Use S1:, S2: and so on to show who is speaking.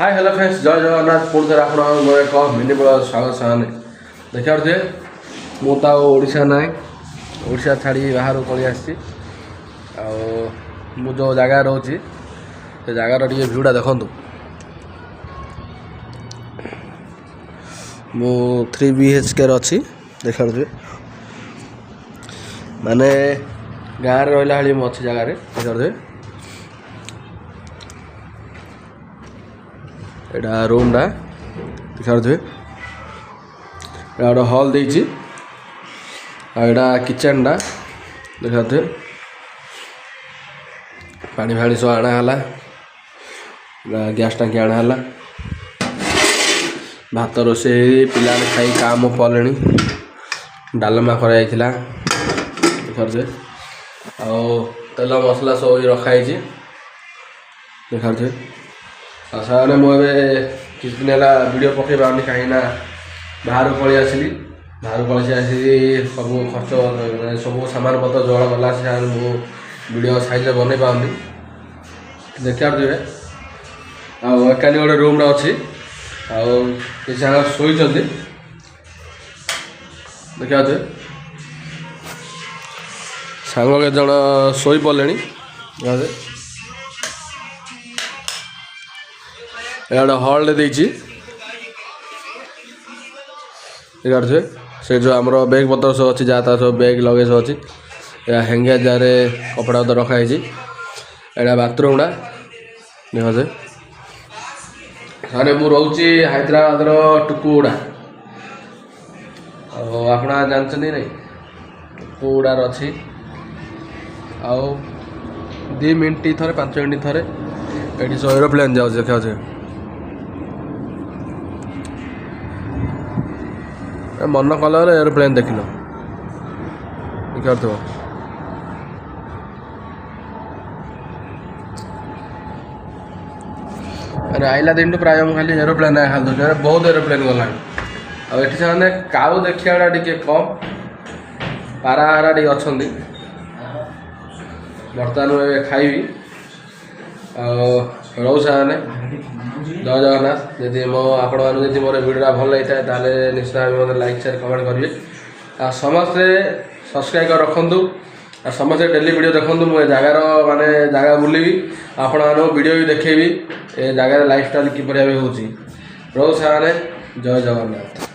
S1: Hi hello friends जय जगन्नाथ पुणी थे आप एक मिनी ब्लॉग स्वागत सामने देखा थे मुझे ओडिशा ना ओडिशा छाड़ी बाहर पलि आसी मु जो जगह रोचे से जगार टे भ्यूटा देखु मु 3 BHK अच्छी देखा माने गाँव रहा अच्छी जगार देखा एटा रूम डा देखा गोटे हॉल देछि एटा किचन डा देखा पानी फाणी सब आना गैस टांकी आना भात रोसे पिला खाई काम पले डालमा कर देखा तेल मसला सब रखाई देखा सामने मुझे किस दिन है वीडियो पकई पानी कहीं बाहर पलि आसली बाहर पलि आसी सब खर्च सब सामान पत्र जोड़ गला से मु वीडियो साइज बन पाऊनी देखा देवे आकानी गोटे रूम अच्छी आंग शोई देखा सांग के जन शोई पड़े एटा हॉल देखिए से जो आमर बैग पत्र सब अच्छी जहाँ सब बैग लगे सब अच्छी हैंगिया जार कपड़ा पत्र रखाई एटा बाथरूम डा देखा सारे मुझे रोचे हैदराबाद टुकुड़ा आप जानते नहीं टुकुड़ार अच्छी आउ 2 मिनट थे 5 मिनट थे ये सब एरोप्लेन जाऊँ देखा मन कल एरोप्लेन देख लो देखा अरे आइला दिन प्राय खाली एरोप्लेन खाली दूसरे बहुत एरोप्लेन गला से काऊ देखा टे कम पारा हारा टे अच्छा बर्तमान खाइबी रो साने जय जगन्नाथ यदि मो आपण मैंने मोर वीडियो भल लगी है निश्चित भाव मतलब लाइक शेयर कमेंट करेंगे समस्ते सब्सक्राइब कर रखु समस्ते डेली वीडियो देखूँ मुझे जगार माने जगह बुलबी आपण वीडियो भी देखेबी ए जगार लाइफ स्टाइल किपर हो रो साने जय जगन्नाथ।